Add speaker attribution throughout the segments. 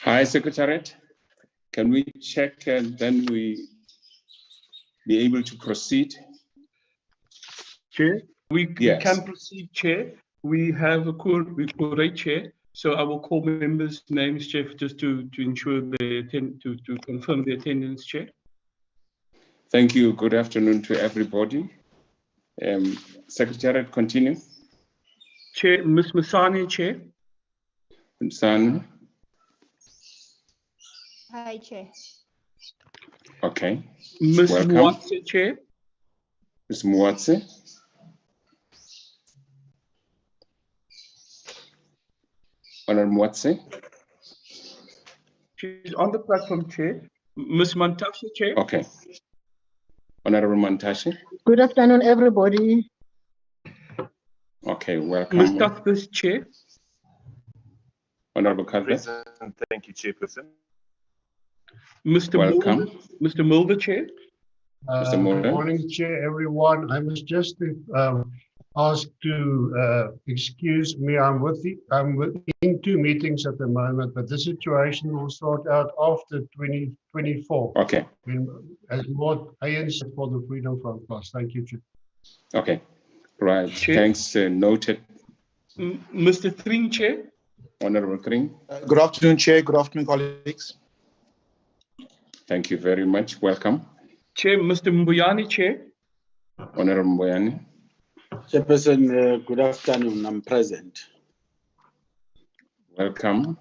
Speaker 1: Hi, Secretariat. Can we check and then we be able to proceed?
Speaker 2: Chair, we can proceed, Chair. We have a quorum, Chair. So I will call members' names, Chair, just to ensure they to confirm the attendance, Chair.
Speaker 1: Thank you. Good afternoon to everybody. Secretariat, continue.
Speaker 2: Chair, Ms. Masani, Chair.
Speaker 1: Masani.
Speaker 3: Hi, Chair.
Speaker 1: Okay.
Speaker 2: Ms.
Speaker 1: Welcome.
Speaker 2: Mwatse, Chair.
Speaker 1: Ms. Mwatse. Honorable Mwatse.
Speaker 2: She's on the platform, Chair. Ms. Mantashe, Chair.
Speaker 1: Okay. Honorable Mantashe.
Speaker 4: Good afternoon, everybody.
Speaker 1: Okay, welcome.
Speaker 2: Ms. Cuthbert, Chair.
Speaker 1: Honorable Cuthbert.
Speaker 5: Thank you, Chairperson.
Speaker 2: Mr.
Speaker 1: Welcome.
Speaker 2: Mulder, Mr. Mulder, Chair.
Speaker 1: Mr. Mulder.
Speaker 6: Good morning, Chair, everyone. I must just ask to excuse me. I'm in two meetings at the moment, but the situation will sort out after 2024.
Speaker 1: Okay.
Speaker 6: As more ANC for the Freedom Front Plus. Thank you, Chair.
Speaker 1: Okay. Right.
Speaker 2: Chair.
Speaker 1: Thanks. Noted.
Speaker 2: Mr. Thring, Chair.
Speaker 1: Honorable Thring.
Speaker 7: Good afternoon, Chair. Good afternoon, colleagues.
Speaker 1: Thank you very much. Welcome.
Speaker 2: Chair, Mr. Mbuyani, Chair.
Speaker 1: Honorable Mbuyani.
Speaker 8: Chairperson, good afternoon. I'm present.
Speaker 1: Welcome.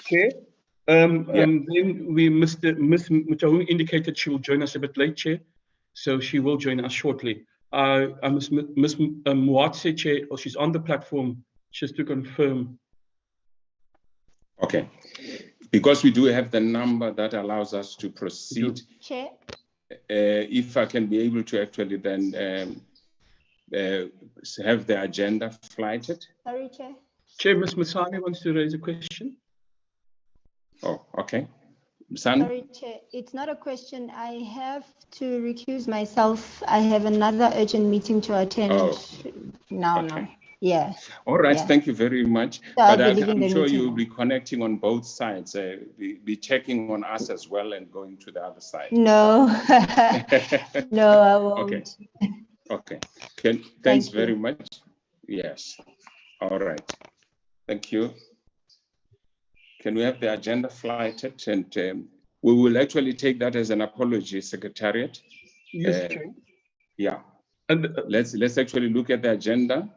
Speaker 2: Chair. Then Ms. Mutahung indicated she will join us a bit late, Chair. So she will join us shortly. Ms. Mwatse, Chair, or she's on the platform, just to confirm.
Speaker 1: Okay. Because we do have the number that allows us to proceed.
Speaker 3: Chair.
Speaker 1: If I can be able to actually then have the agenda flighted.
Speaker 3: Sorry, Chair.
Speaker 2: Chair, Ms. Masani wants to raise a question.
Speaker 1: Oh, okay. Masani?
Speaker 3: Sorry, Chair. It's not a question. I have to recuse myself. I have another urgent meeting to attend now.
Speaker 1: Okay.
Speaker 3: No. Yeah.
Speaker 1: All right,
Speaker 3: Yeah.
Speaker 1: Thank you very much.
Speaker 3: So
Speaker 1: But
Speaker 3: I'll be leaving
Speaker 1: I'm
Speaker 3: the
Speaker 1: sure
Speaker 3: meeting
Speaker 1: you'll
Speaker 3: now.
Speaker 1: be connecting on both sides, be checking on us as well and going to the other side.
Speaker 3: No. No, I won't.
Speaker 1: Okay. Okay. Thanks
Speaker 3: Thank you.
Speaker 1: very much. Yes. All right. Thank you. Can we have the agenda flighted? And we will actually take that as an apology, Secretariat.
Speaker 2: Yes, Chair.
Speaker 1: Yeah.
Speaker 2: And
Speaker 1: Let's actually look at the agenda.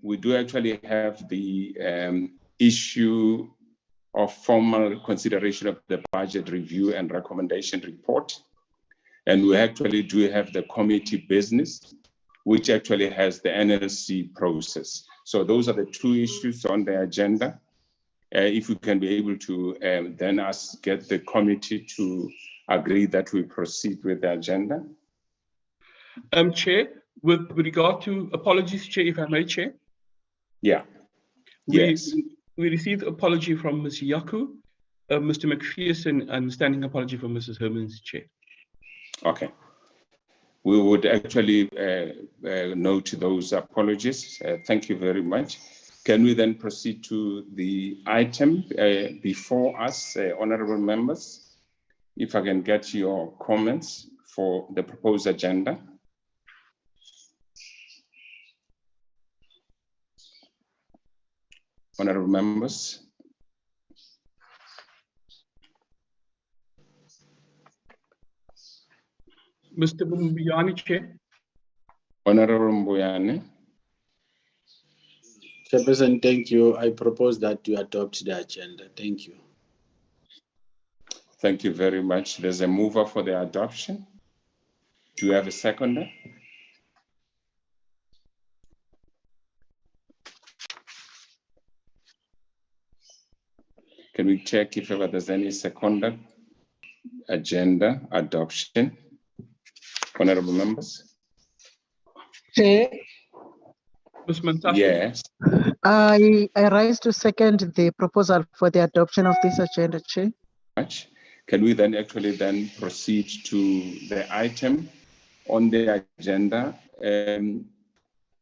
Speaker 1: We do actually have the issue of formal consideration of the budget review and recommendation report. And we actually do have the committee business, which actually has the NLC process. So those are the two issues on the agenda. If we can be able to then get the committee to agree that we proceed with the agenda.
Speaker 2: Chair, with regard to apologies, Chair, if I may, Chair.
Speaker 1: Yeah. Yes.
Speaker 2: We received apology from Ms. Yaku, Mr. McPherson, and standing apology from Mrs. Hermans, Chair.
Speaker 1: Okay. We would actually note those apologies. Thank you very much. Can we then proceed to the item before us, honorable members? If I can get your comments for the proposed agenda. Honorable members.
Speaker 2: Mr. Mbuyani, Chair.
Speaker 1: Honorable Mbuyani.
Speaker 8: Chairperson, thank you. I propose that you adopt the agenda. Thank you.
Speaker 1: Thank you very much. There's a mover for the adoption. Do you have a seconder? Can we check if ever there's any seconder? Agenda adoption. Honorable members.
Speaker 4: Chair,
Speaker 2: Ms. Mantashe.
Speaker 1: Yes.
Speaker 4: I rise to second the proposal for the adoption of this agenda, Chair.
Speaker 1: Can we then actually then proceed to the item on the agenda?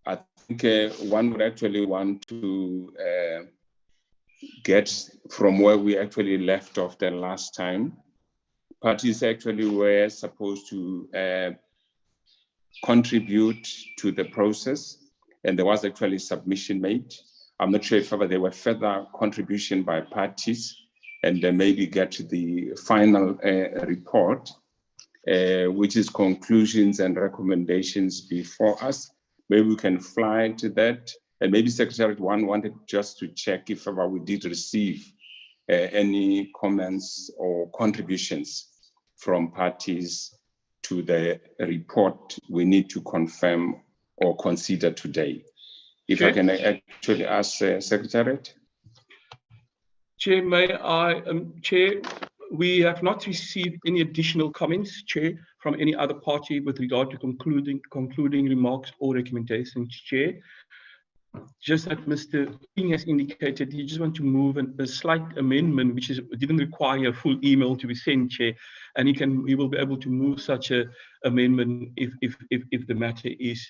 Speaker 1: I think one would actually want to get from where we actually left off the last time. Parties actually were supposed to contribute to the process, and there was actually submission made. I'm not sure if ever there were further contribution by parties, and then maybe get to the final report, which is conclusions and recommendations before us. Maybe we can fly to that, and maybe Secretary One wanted just to check if ever we did receive any comments or contributions from parties to the report we need to confirm or consider today. If I can actually ask Secretariat.
Speaker 2: Chair, may I, Chair, we have not received any additional comments, Chair, from any other party with regard to concluding remarks or recommendations, Chair. Just that Mr. King has indicated he just want to move a slight amendment, which didn't require a full email to be sent, Chair, and he will be able to move such a amendment if the matter is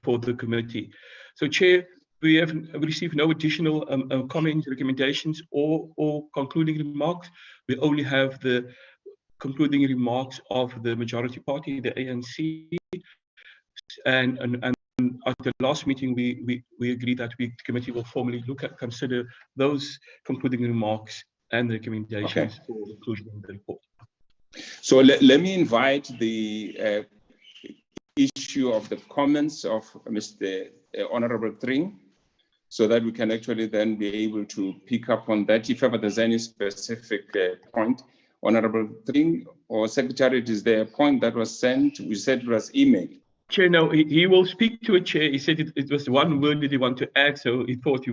Speaker 2: for the committee. So, Chair, we have received no additional comments, recommendations, or concluding remarks. We only have the concluding remarks of the majority party, the ANC, and at the last meeting, we agreed that the committee will formally consider those concluding remarks and recommendations for inclusion in the report.
Speaker 1: So let me invite the issue of the comments of Mr. Honorable Tring, so that we can actually then be able to pick up on that. If ever there's any specific point, Honorable Tring or Secretary, is there a point that was sent? We said it was emailed.
Speaker 2: Chair, no, he will speak to it, Chair. He said it was one word that he wanted to add, so he thought he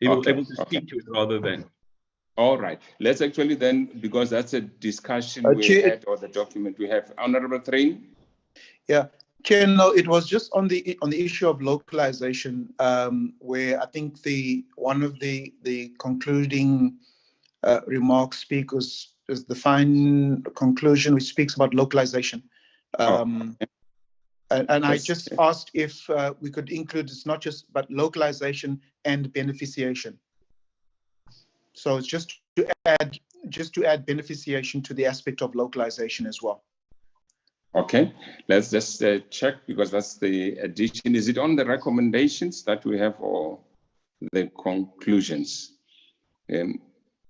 Speaker 2: was able to speak to it rather than.
Speaker 1: All right. Let's actually then, because that's a discussion we had, or the document we have. Honorable Tring?
Speaker 7: Yeah, Chair, no, it was just on the issue of localization, where I think one of the concluding remarks speakers is the fine conclusion which speaks about localization. And I just asked if we could include, it's not just but localization and beneficiation. So it's just to add beneficiation to the aspect of localization as well.
Speaker 1: Okay, let's just check, because that's the addition. Is it on the recommendations that we have, or the conclusions?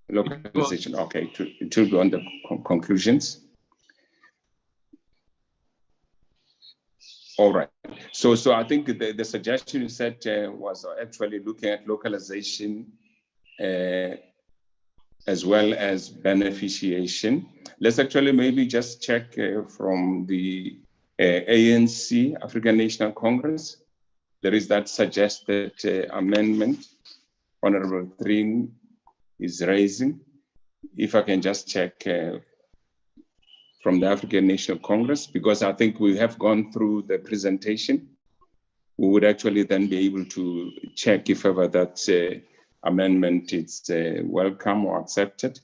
Speaker 1: Localization. Okay, it will be on the conclusions. All right. So I think the suggestion you said was actually looking at localization as well as beneficiation. Let's actually maybe just check from the ANC, African National Congress. There is that suggested amendment Honorable Tring is raising. If I can just check from the African National Congress, because I think we have gone through the presentation. We would actually then be able to check if ever that amendment is welcome or accepted,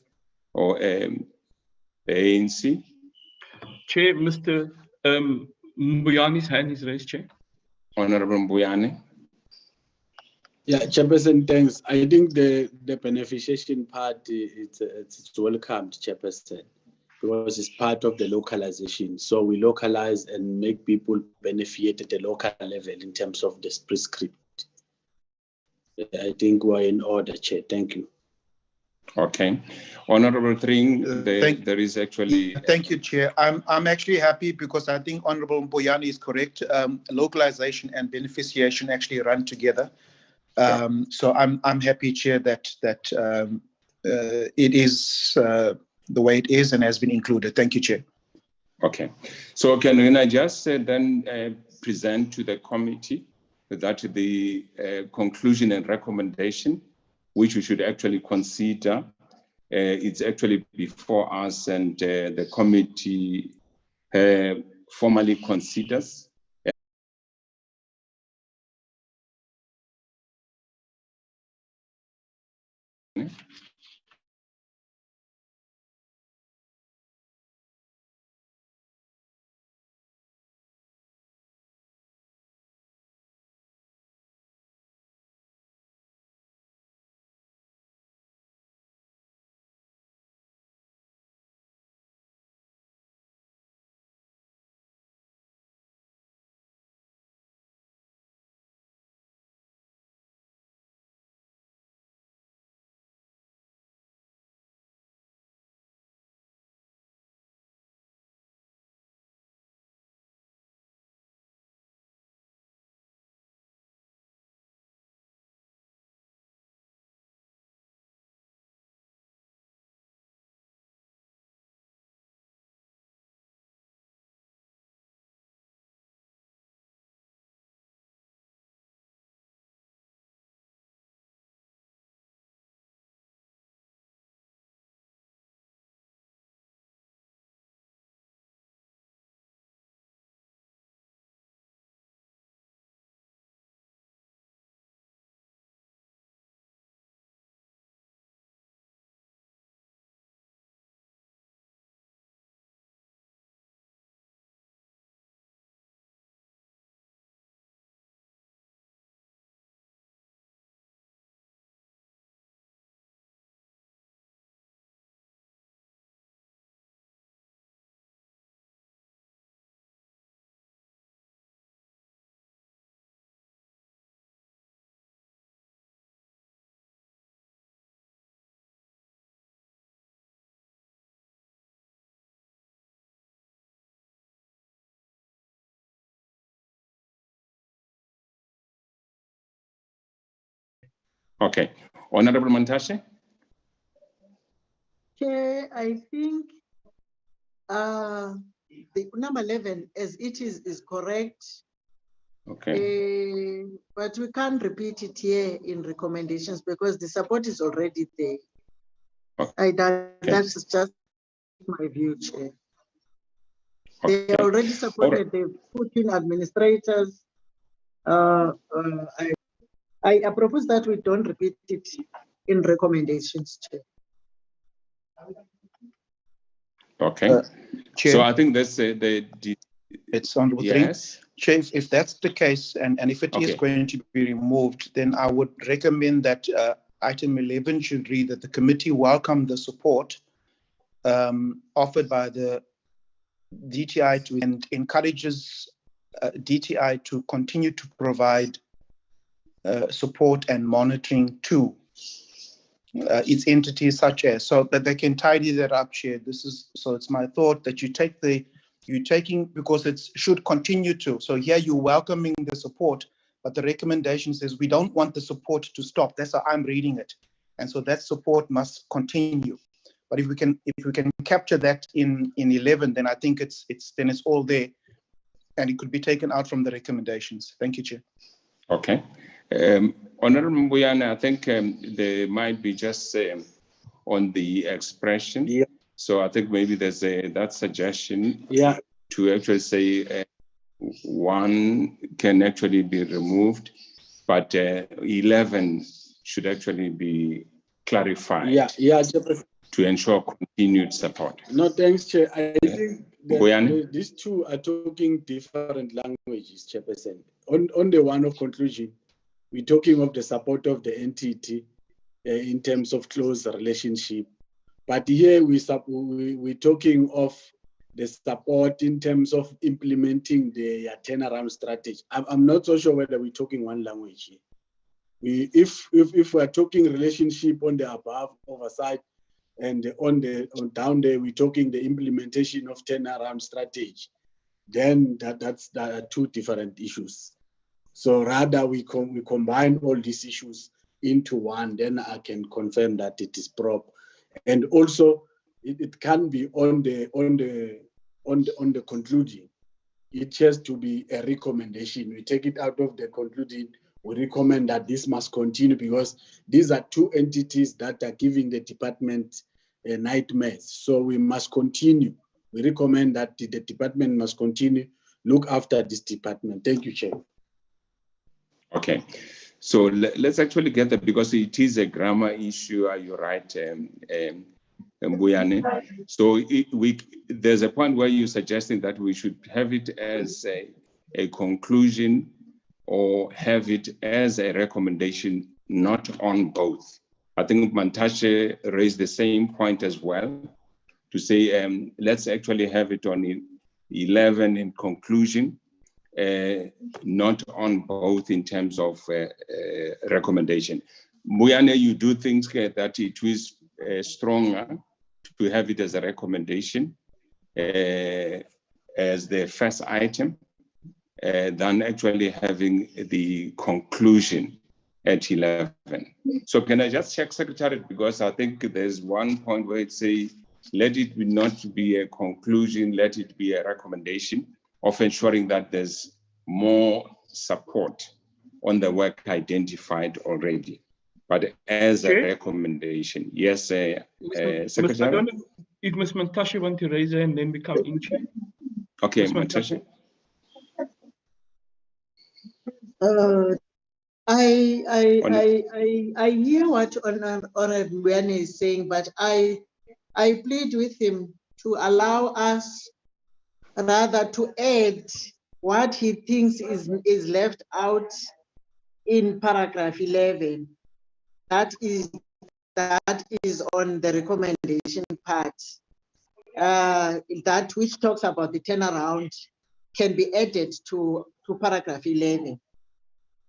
Speaker 1: or the ANC.
Speaker 2: Chair, Mr. Mbuyani's hand is raised, Chair.
Speaker 1: Honorable Mbuyane.
Speaker 8: Yeah, Chairperson, thanks. I think the beneficiation part, it's welcomed, Chairperson, because it's part of the localization. So we localize and make people benefit at the local level in terms of this prescript. I think we're in order, Chair. Thank you.
Speaker 1: Okay. Honorable Tring, there is actually...
Speaker 7: Thank you, Chair. I'm actually happy because I think Honorable Mbuyane is correct. Localization and beneficiation actually run together. So I'm happy, Chair, that it is the way it is and has been included. Thank you, Chair.
Speaker 1: Okay. So can I just then present to the committee that the conclusion and recommendation, which we should actually consider, it's actually before us, and the committee formally considers Okay. Honorable Mantashe?
Speaker 4: Chair, I think the number 11 as it is correct.
Speaker 1: Okay.
Speaker 4: But we can't repeat it here in recommendations because the support is already there.
Speaker 1: Okay.
Speaker 4: That's just my view, Chair. They already supported, they put in administrators. I propose that we don't repeat it in recommendations, Chair.
Speaker 1: Okay.
Speaker 7: Chair,
Speaker 1: So I think that's
Speaker 7: it's on with
Speaker 1: yes.
Speaker 7: Chair, if that's the case, and if it is going to be removed, then I would recommend that item 11 should read that the committee welcome the support offered by the DTI and encourages DTI to continue to provide support and monitoring to its entities such as, so that they can tidy that up, Chair. So it's my thought that you're taking, because it should continue to. So here you're welcoming the support, but the recommendation says we don't want the support to stop. That's how I'm reading it. And so that support must continue. But if we can capture that in 11, then I think it's all there, and it could be taken out from the recommendations. Thank you, Chair.
Speaker 1: Okay. Honorable Mbuyane, I think there might be just on the expression.
Speaker 8: Yeah.
Speaker 1: So I think maybe there's that suggestion to actually say one can actually be removed, but 11 should actually be clarified. To ensure continued support.
Speaker 8: No, thanks, Chair. I think these two are talking different languages, Chairperson. On the one of conclusion, we're talking of the support of the entity in terms of close relationship. But here we're talking of the support in terms of implementing the turnaround strategy. I'm not so sure whether we're talking one language here. If we're talking relationship on the above oversight, and on down there, we're talking the implementation of turnaround strategy, then that's two different issues. So rather we combine all these issues into one, then I can confirm that it is proper. And also it can be on the concluding. It has to be a recommendation. We take it out of the concluding. We recommend that this must continue because these are two entities that are giving the department nightmares. So we must continue. We recommend that the department must continue, look after this department. Thank you, Chair.
Speaker 1: Okay. So let's actually get that, because it is a grammar issue. Are you right, Mbuyane? So there's a point where you're suggesting that we should have it as a conclusion or have it as a recommendation, not on both. I think Mantashe raised the same point as well, to say let's actually have it on 11 in conclusion, not on both in terms of recommendation. Mbuyane, you do think that it is stronger to have it as a recommendation as the first item than actually having the conclusion at 11. So can I just check, Secretary, because I think there's one point where it says, let it not be a conclusion, let it be a recommendation of ensuring that there's more support on the work identified already, but as a recommendation. Yes, Secretary?
Speaker 2: I don't know if Ms. Mantashe want to raise her and then we come in, Chair.
Speaker 1: Okay, Mantashe.
Speaker 4: I hear what Honorable Mbuyane is saying, but I plead with him to allow us rather to add what he thinks is left out in paragraph 11. That is on the recommendation part. That which talks about the turnaround can be added to paragraph 11.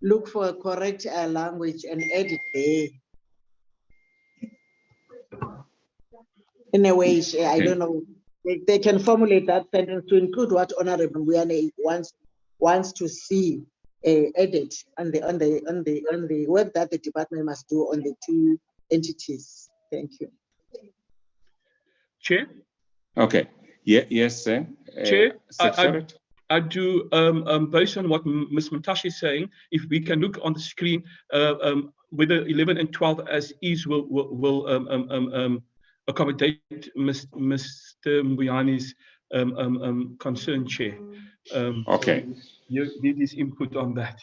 Speaker 4: Look for a correct language and add it there. In a way, I don't know. They can formulate that sentence to include what Honorable Mbuyane wants to see added on the work that the department must do on the two entities. Thank you.
Speaker 2: Chair?
Speaker 1: Okay. Yeah, yes, sir.
Speaker 2: Chair,
Speaker 1: Secretary?
Speaker 2: I do, based on what Ms. Matashi is saying, if we can look on the screen, whether 11 and 12 as is will accommodate Mr. Mbuyani's concern, Chair.
Speaker 1: Okay.
Speaker 2: So you need his input on that.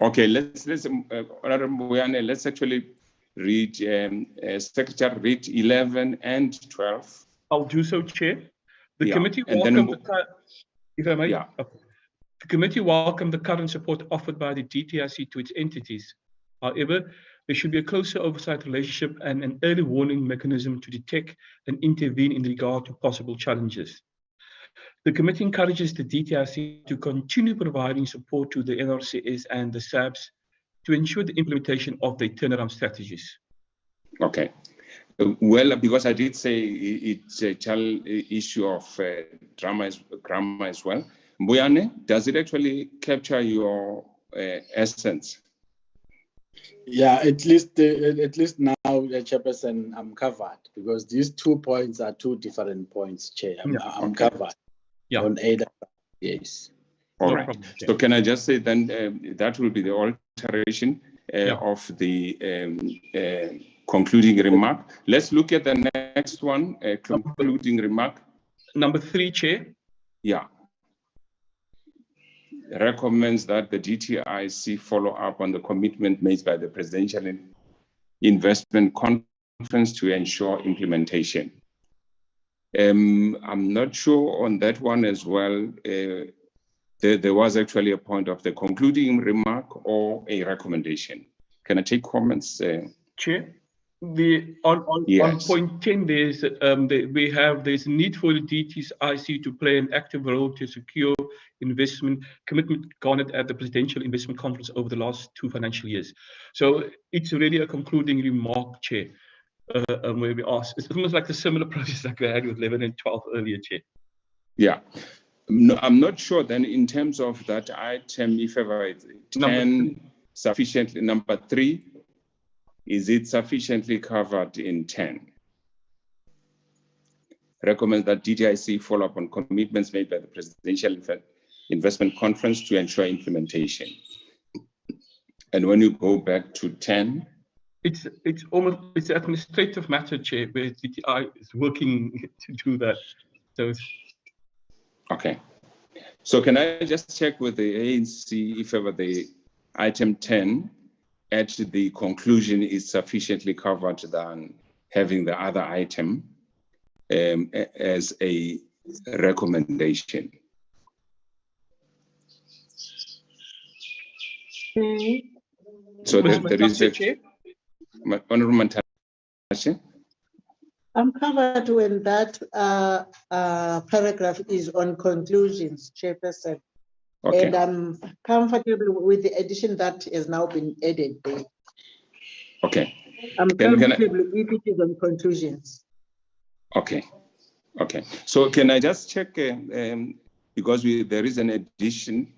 Speaker 1: Okay, let's Honorable Mbuyane, let's actually read, Secretary, read 11 and 12.
Speaker 2: I'll do so, Chair. The
Speaker 1: Yeah,
Speaker 2: committee
Speaker 1: and then
Speaker 2: welcomed if I may.
Speaker 1: Yeah.
Speaker 2: Okay. The committee welcomed the current support offered by the DTIC to its entities. However, there should be a closer oversight relationship and an early warning mechanism to detect and intervene in regard to possible challenges. The committee encourages the DTIC to continue providing support to the NRCS and the SABs to ensure the implementation of their turnaround strategies.
Speaker 1: Okay. Well, because I did say it's a child issue of grammar as well. Mbuyane, does it actually capture your essence?
Speaker 8: Yeah, at least now, Chairperson, I'm covered because these 2 points are 2 different points, Chair. I'm covered on either. Yes.
Speaker 1: All right. So can I just say then that will be the alteration of the concluding remark. Let's look at the next one, concluding remark.
Speaker 2: Number 3, Chair.
Speaker 1: Yeah. Recommends that the DTIC follow up on the commitment made by the Presidential Investment Conference to ensure implementation. I'm not sure on that one as well. There was actually a point of the concluding remark or a recommendation. Can I take comments?
Speaker 2: Chair? On point 10, there's there's a need for the DTIC to play an active role to secure investment commitment garnered at the Presidential Investment Conference over the last 2 financial years. So it's really a concluding remark, Chair, where we ask. It's almost like a similar process like we had with 11 and 12 earlier, Chair.
Speaker 1: Yeah. No, I'm not sure then in terms of that item, if ever it's 10 sufficiently, number 3, is it sufficiently covered in 10? Recommends that DTIC follow up on commitments made by the Presidential Investment Conference to ensure implementation. And when you go back to 10,
Speaker 2: it's an administrative matter, Chair, where DTI is working to do that. So
Speaker 1: okay. So can I just check with the ANC if ever the item 10 at the conclusion is sufficiently covered than having the other item as a recommendation? So there is a Honorable Matashi.
Speaker 4: I'm covered when that paragraph is on conclusions, Chairperson.
Speaker 1: Okay.
Speaker 4: And I'm comfortable with the addition that has now been added there.
Speaker 1: Okay.
Speaker 4: I'm comfortable if it is on conclusions.
Speaker 1: Okay. Okay. So can I just check, because there is an addition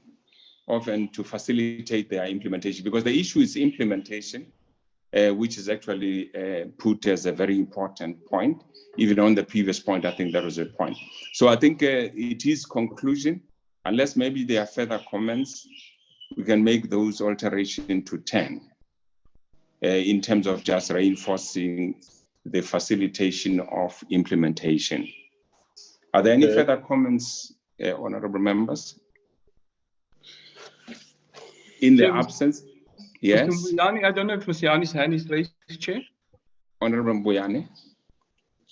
Speaker 1: often to facilitate their implementation, because the issue is implementation, which is actually put as a very important point. Even on the previous point, I think that was a point. So I think it is conclusion. Unless maybe there are further comments, we can make those alterations to 10 in terms of just reinforcing the facilitation of implementation. Are there any further comments, honorable members? In the absence, yes.
Speaker 2: Mr. Mbuyane, I don't know if Mr. Mbuyani's hand is raised, Chair.
Speaker 1: Honorable Mbuyane.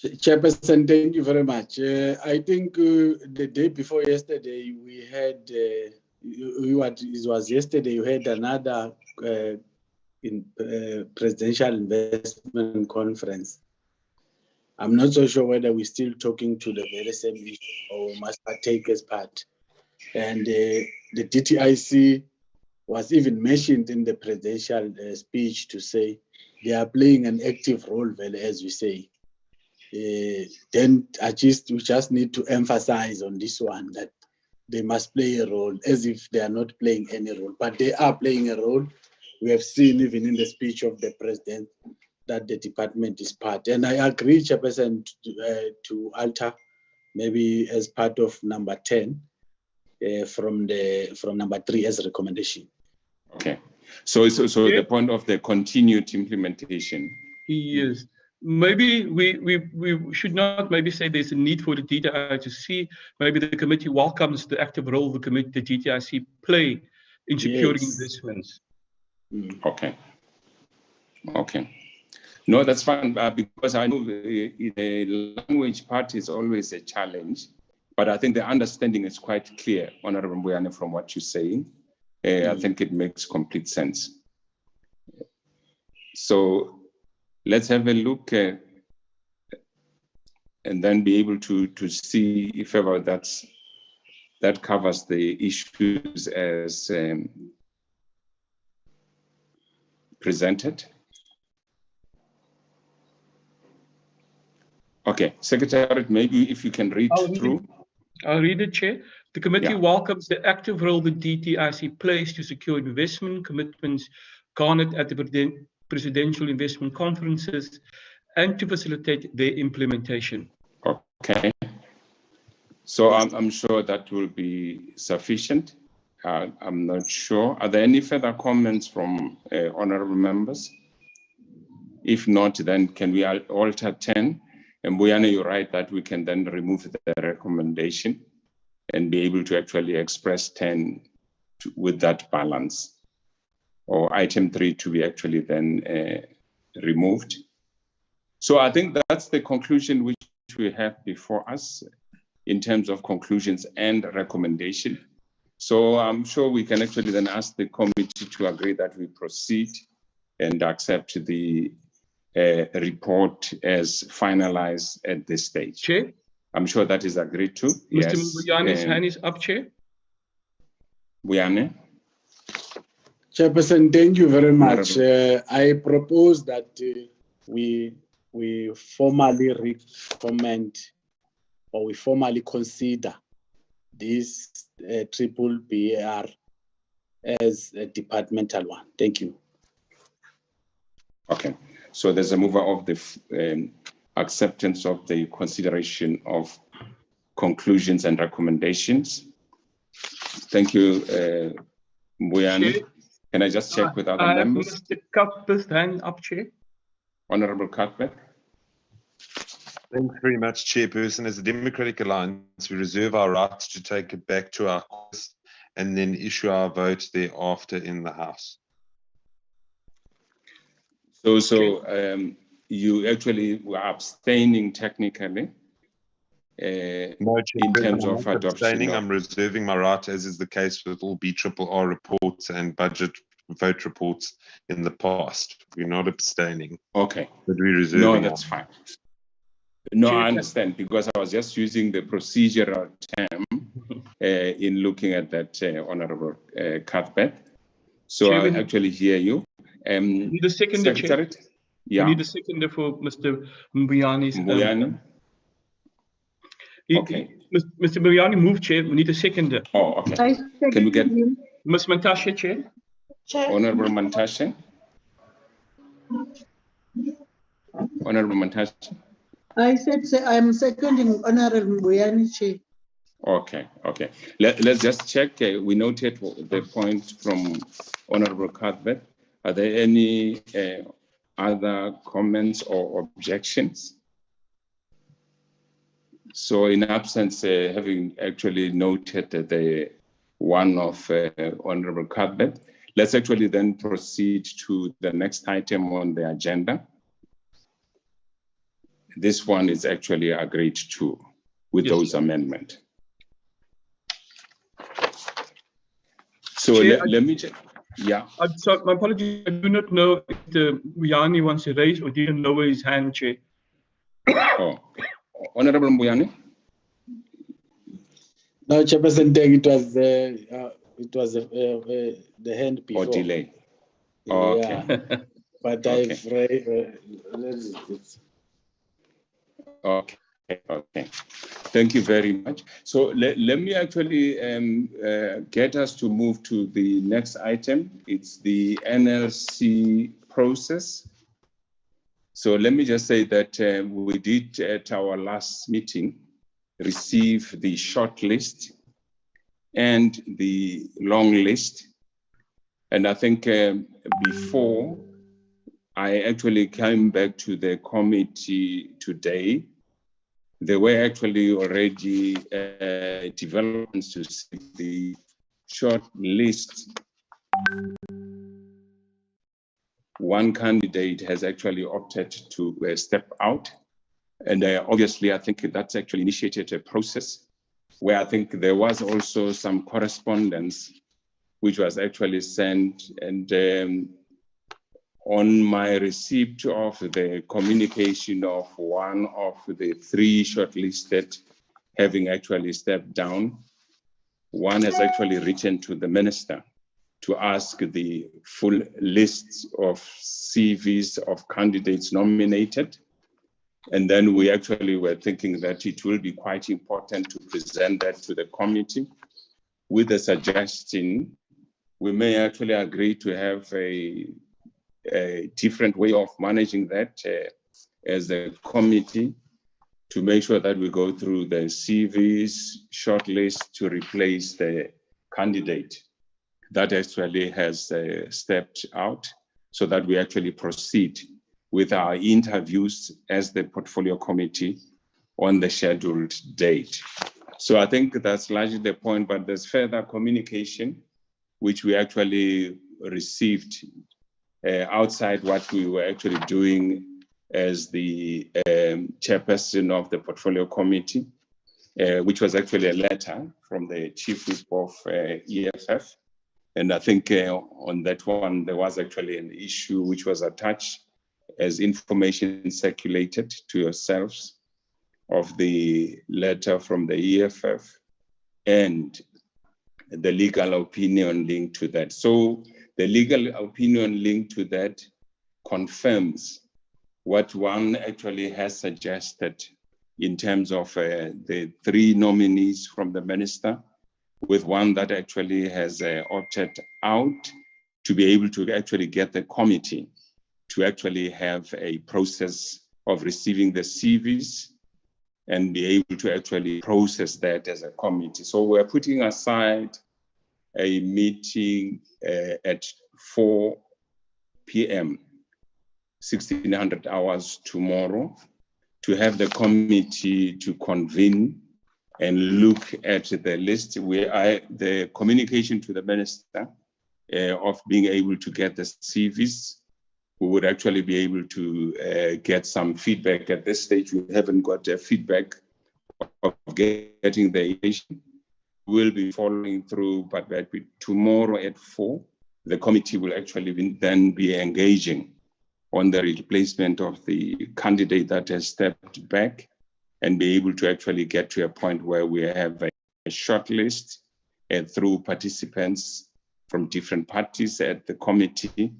Speaker 8: Chairperson, thank you very much. I think the day before yesterday, we had, it was yesterday, you had another presidential investment conference. I'm not so sure whether we're still talking to the very same issue or must partake as part. And the DTIC was even mentioned in the presidential speech to say they are playing an active role, as we say. Then we just need to emphasize on this one that they must play a role, as if they are not playing any role, but they are playing a role. We have seen even in the speech of the president that the department is part. And I agree, Chairperson, to alter maybe as part of number 10 from number 3 as a recommendation.
Speaker 1: Okay. So the point of the continued implementation.
Speaker 2: Yes. Maybe we should not maybe say there's a need for the DTIC to see. Maybe the committee welcomes the active role the DTIC play in securing investments.
Speaker 1: Okay. Okay. No, that's fine, because I know the language part is always a challenge, but I think the understanding is quite clear, Honorable Mbuyane, from what you're saying. I think it makes complete sense. So let's have a look and then be able to see if ever that covers the issues as presented. Okay, Secretariat, maybe if you can read through.
Speaker 2: I'll read it, Chair. The committee welcomes the active role the DTIC plays to secure investment commitments garnered at the presidential investment conferences and to facilitate their implementation.
Speaker 1: Okay. So I'm sure that will be sufficient. I'm not sure. Are there any further comments from honorable members? If not, then can we alter 10? And Mbuyane, you're right that we can then remove the recommendation and be able to actually express 10 with that balance, or item 3 to be actually then removed. So I think that's the conclusion which we have before us in terms of conclusions and recommendation. So I'm sure we can actually then ask the committee to agree that we proceed and accept the report as finalized at this stage.
Speaker 2: Chair?
Speaker 1: I'm sure that is agreed to.
Speaker 2: Mr. Mbuyane's hand is up, Chair.
Speaker 1: Mbuyane?
Speaker 8: Chairperson, thank you very much. I propose that we formally recommend or we formally consider this triple BAR as a departmental one. Thank you.
Speaker 1: Okay. So there's a mover of the acceptance of the consideration of conclusions and recommendations. Thank you, Mbuyane. Can I just check with other members?
Speaker 2: Mr. Cuthbert's hand up, Chair.
Speaker 1: Honorable Cuthbert.
Speaker 5: Thanks very much, Chairperson. As a Democratic Alliance, we reserve our right to take it back to our course and then issue our vote thereafter in the House.
Speaker 1: So you actually were abstaining technically
Speaker 5: no,
Speaker 1: in terms of adoption.
Speaker 5: I'm reserving my right, as is the case with all BRRR reports and budget vote reports in the past. We're not abstaining.
Speaker 1: Okay.
Speaker 5: But we're reserving.
Speaker 1: No, that's fine. No, I understand, because I was just using the procedural term in looking at that, Honorable Cuthbert. So I actually hear you.
Speaker 2: Need a seconder, Chair.
Speaker 1: Yeah.
Speaker 2: We need a seconder for Mr. Mbuyane's.
Speaker 1: Mbuyane. Okay.
Speaker 2: Mr. Mbuyane, move, Chair. We need a seconder.
Speaker 1: Oh, okay. Can we get
Speaker 2: Ms. Mantashe, Chair?
Speaker 1: Honorable Mantashe? Honorable Mantashe?
Speaker 4: I said I'm seconding Honorable Mbuyane, Chair.
Speaker 1: Okay, okay. Let's just check. We noted the point from Honorable Cuthbert. Are there any other comments or objections? So in absence, having actually noted the one of Honorable Cuthbert, let's actually then proceed to the next item on the agenda. This one is actually agreed to with those amendments. So
Speaker 2: Chair,
Speaker 1: let me check. Yeah.
Speaker 2: So my apologies. I do not know if the Mbuyane wants to raise or didn't lower his hand, Chair.
Speaker 1: Oh, Honorable Mbuyane.
Speaker 8: No, Chairperson, it was the hand before.
Speaker 1: Or delay. Oh, okay.
Speaker 8: Yeah. But
Speaker 1: okay.
Speaker 8: I've raised.
Speaker 1: Okay. Okay. Thank you very much. So let me actually get us to move to the next item. It's the NLC process. So let me just say that we did at our last meeting receive the short list and the long list. And I think before I actually came back to the committee today, there were actually already developments to see the short list. One candidate has actually opted to step out. And obviously, I think that's actually initiated a process where I think there was also some correspondence which was actually sent. And on my receipt of the communication of one of the three shortlisted having actually stepped down, one has actually written to the minister to ask the full list of CVs of candidates nominated. And then we actually were thinking that it will be quite important to present that to the committee with a suggestion. We may actually agree to have a different way of managing that as a committee to make sure that we go through the CVs shortlist to replace the candidate that actually has stepped out, so that we actually proceed with our interviews as the portfolio committee on the scheduled date. So I think that's largely the point, but there's further communication which we actually received outside what we were actually doing as the chairperson of the portfolio committee, which was actually a letter from the chief whip of EFF. And I think on that one, there was actually an issue which was attached as information circulated to yourselves of the letter from the EFF and the legal opinion linked to that. So the legal opinion linked to that confirms what one actually has suggested in terms of the three nominees from the minister, with one that actually has opted out, to be able to actually get the committee to actually have a process of receiving the CVs and be able to actually process that as a committee. So we're putting aside a meeting at 4 p.m., 1600 hours tomorrow, to have the committee to convene and look at the list. The communication to the minister of being able to get the CVs, we would actually be able to get some feedback. At this stage, we haven't got feedback of getting the information. We'll be following through, but tomorrow at 4, the committee will actually then be engaging on the replacement of the candidate that has stepped back, and be able to actually get to a point where we have a short list through participants from different parties at the committee,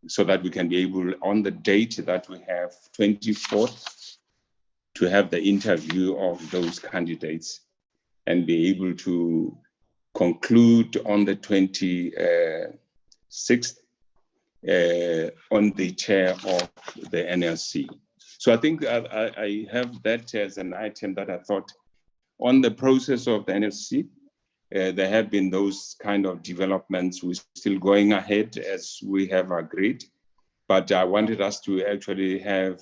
Speaker 1: so that we can be able, on the date that we have, 24th, to have the interview of those candidates and be able to conclude on the 26th on the chair of the NLC. So I think I have that as an item that I thought on the process of the NLC. There have been those kind of developments. We're still going ahead as we have agreed, but I wanted us to actually have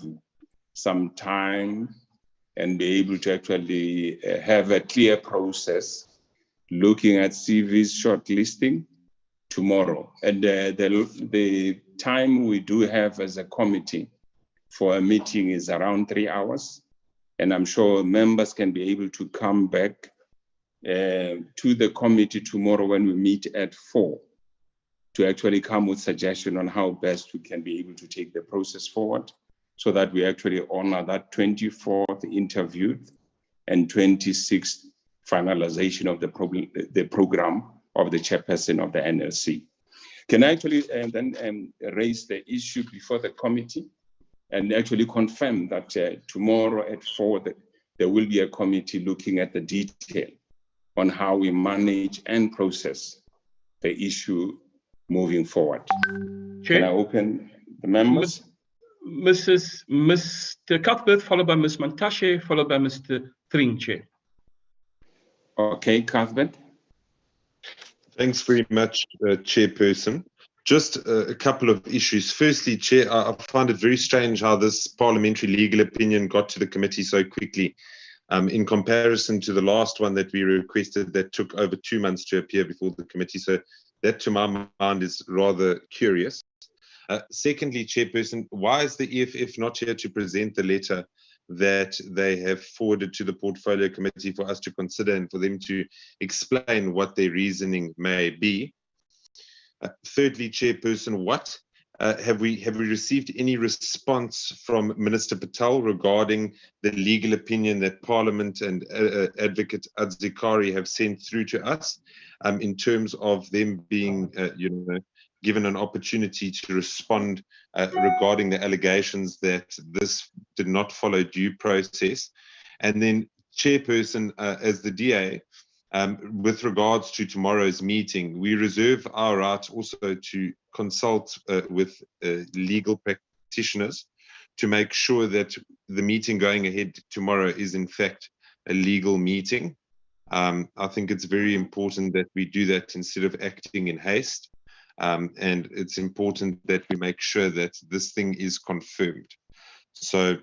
Speaker 1: some time and be able to actually have a clear process looking at CVs shortlisting tomorrow. And the time we do have as a committee for a meeting is around 3 hours. And I'm sure members can be able to come back to the committee tomorrow when we meet at 4 to actually come with suggestion on how best we can be able to take the process forward, so that we actually honor that 24th interview and 26th finalization of the program of the chairperson of the NLC. Can I actually then raise the issue before the committee and actually confirm that tomorrow at 4, there will be a committee looking at the detail on how we manage and process the issue moving forward.
Speaker 2: Chair,
Speaker 1: Can I open the members?
Speaker 2: Mr. Cuthbert, followed by Ms. Mantashe, followed by Mr. Thring, Chair.
Speaker 1: Okay, Cuthbert.
Speaker 5: Thanks very much, Chairperson. Just a couple of issues. Firstly, Chair, I find it very strange how this parliamentary legal opinion got to the committee so quickly, in comparison to the last one that we requested that took over 2 months to appear before the committee. So that, to my mind, is rather curious. Secondly, Chairperson, why is the EFF not here to present the letter that they have forwarded to the Portfolio Committee for us to consider and for them to explain what their reasoning may be? Thirdly, Chairperson, have we received any response from Minister Patel regarding the legal opinion that Parliament and Advocate Adzikari have sent through to us, in terms of them being, given an opportunity to respond regarding the allegations that this did not follow due process? And then, Chairperson, as the DA, with regards to tomorrow's meeting, we reserve our right also to consult with legal practitioners to make sure that the meeting going ahead tomorrow is in fact a legal meeting. I think it's very important that we do that instead of acting in haste. And it's important that we make sure that this thing is confirmed. So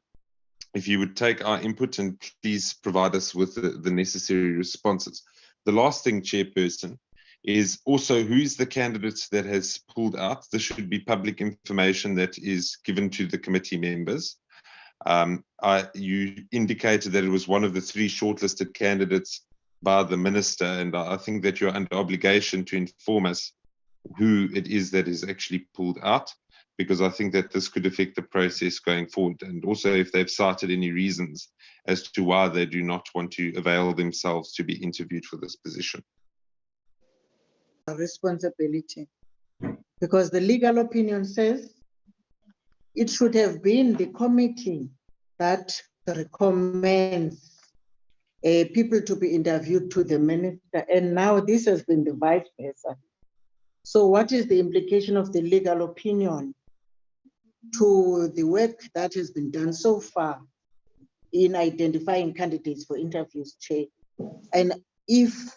Speaker 5: if you would take our input and please provide us with the necessary responses. The last thing, Chairperson, is also who's the candidate that has pulled out. This should be public information that is given to the committee members. You indicated that it was one of the 3 shortlisted candidates by the minister, and I think that you're under obligation to inform us who it is that is actually pulled out, because I think that this could affect the process going forward, and also if they've cited any reasons as to why they do not want to avail themselves to be interviewed for this position.
Speaker 4: Responsibility, because the legal opinion says it should have been the committee that recommends people to be interviewed to the minister, and now this has been the vice versa. So what is the implication of the legal opinion to the work that has been done so far in identifying candidates for interviews, Chair? And if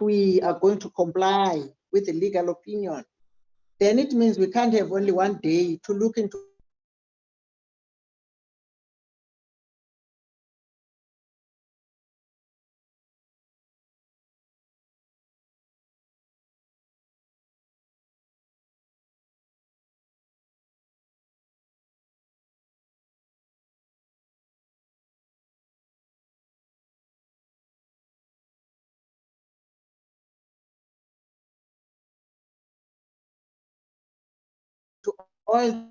Speaker 4: we are going to comply with the legal opinion, then it means we can't have only one day to look into all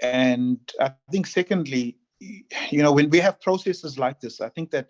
Speaker 7: And I think secondly, when we have processes like this, I think that,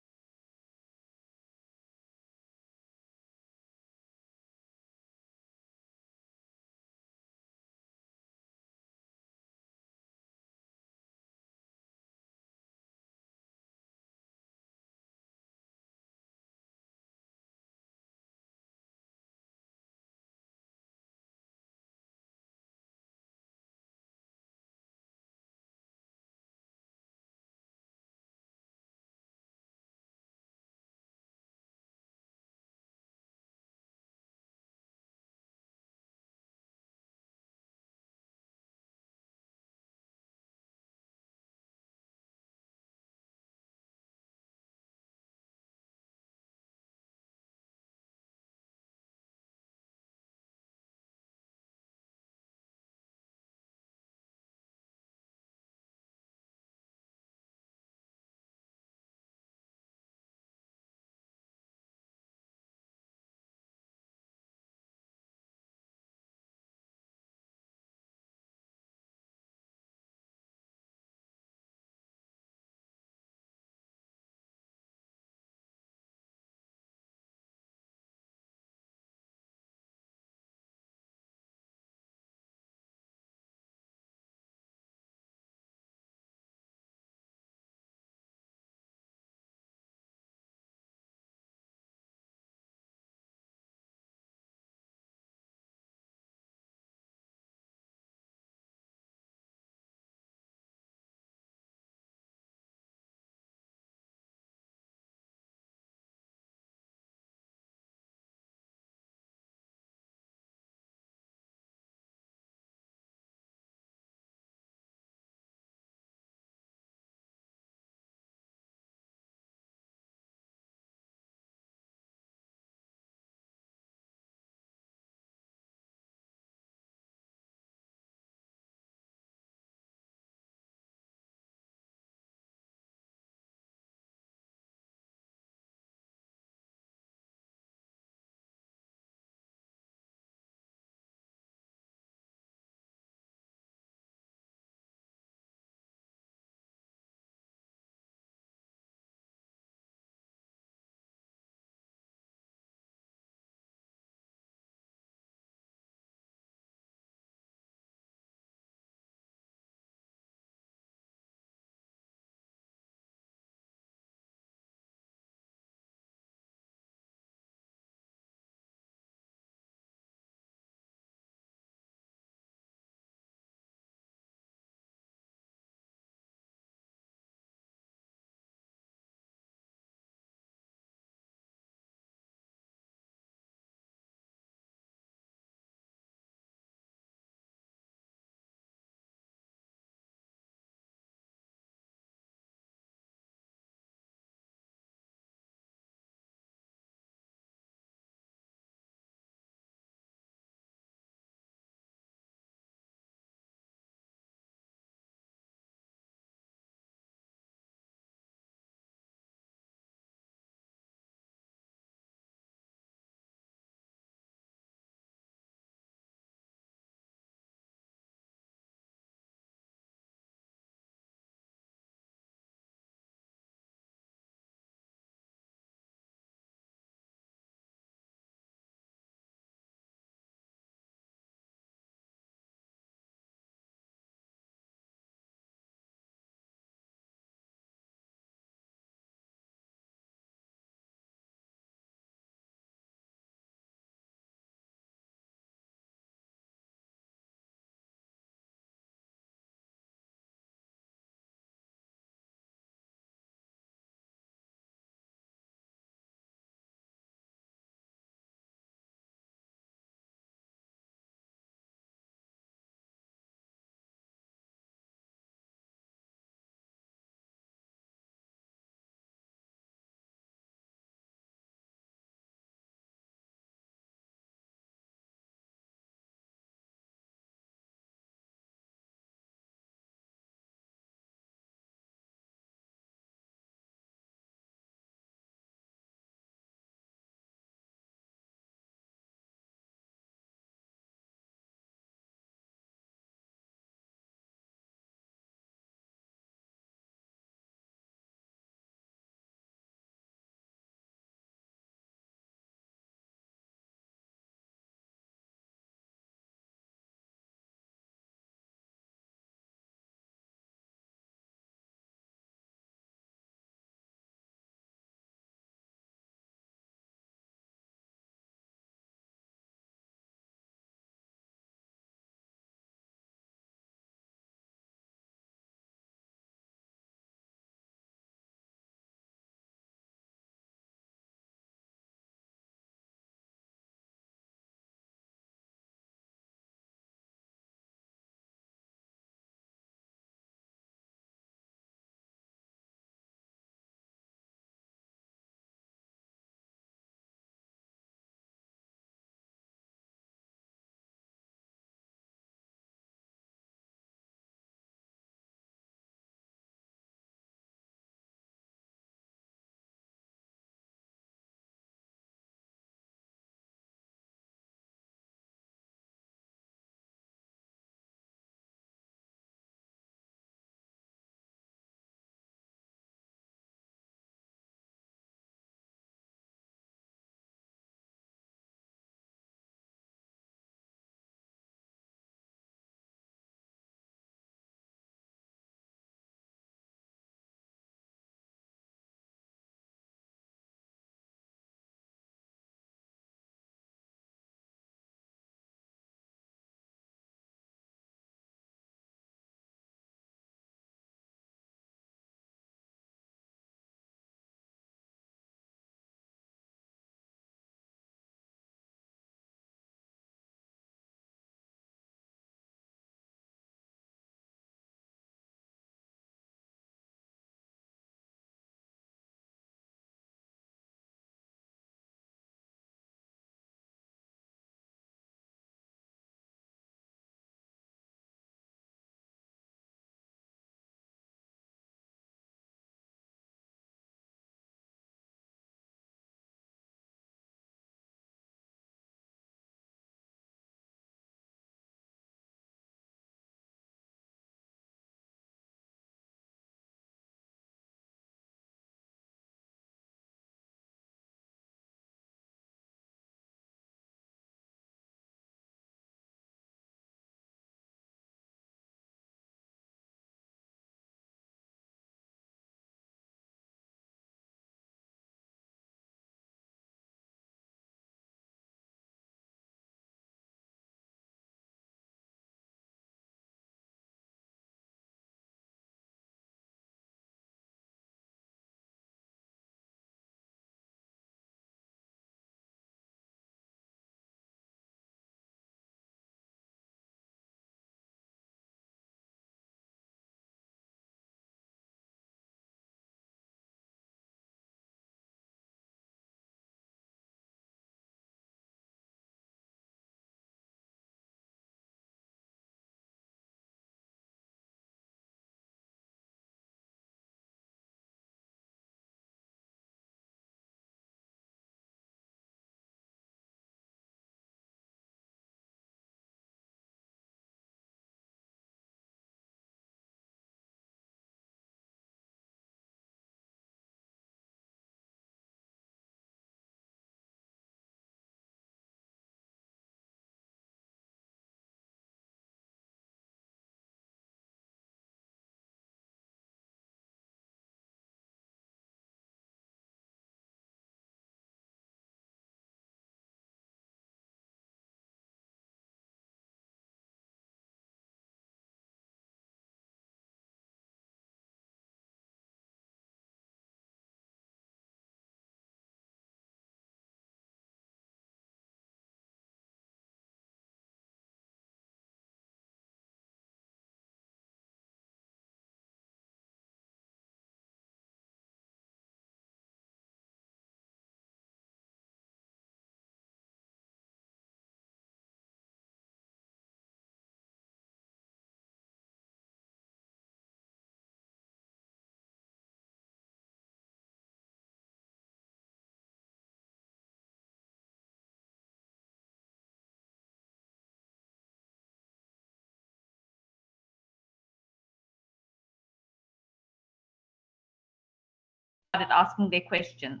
Speaker 9: asking their questions.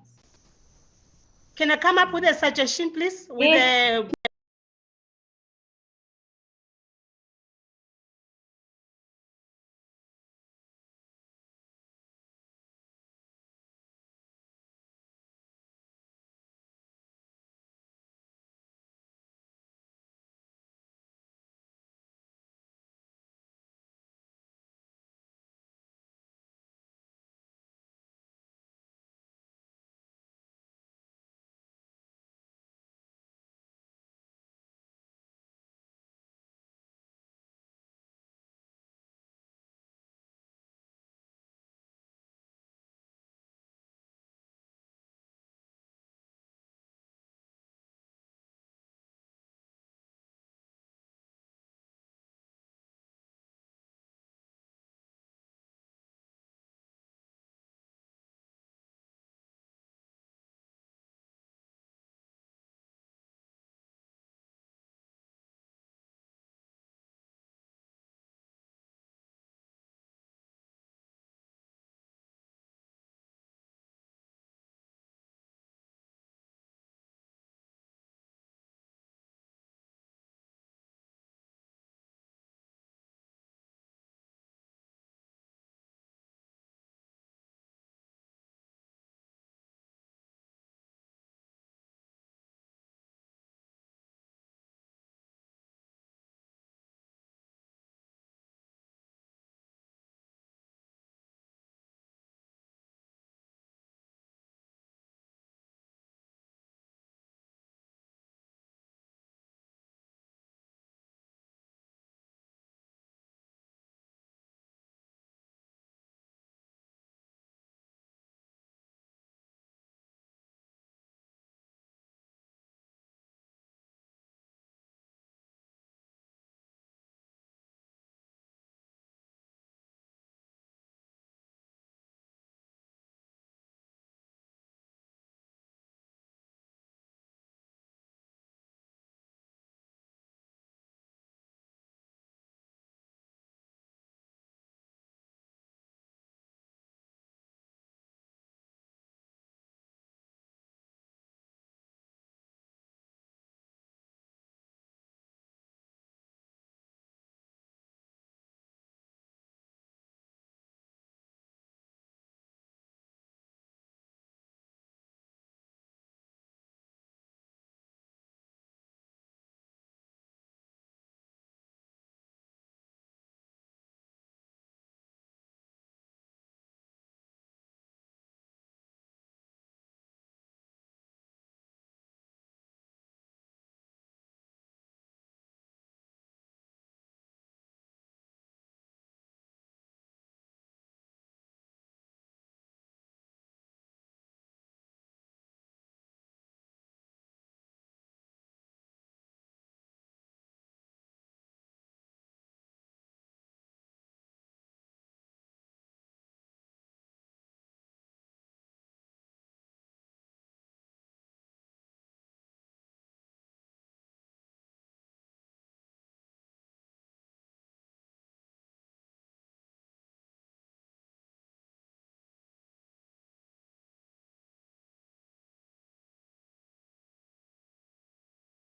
Speaker 10: Can I come up with a suggestion, please? With
Speaker 9: Yes.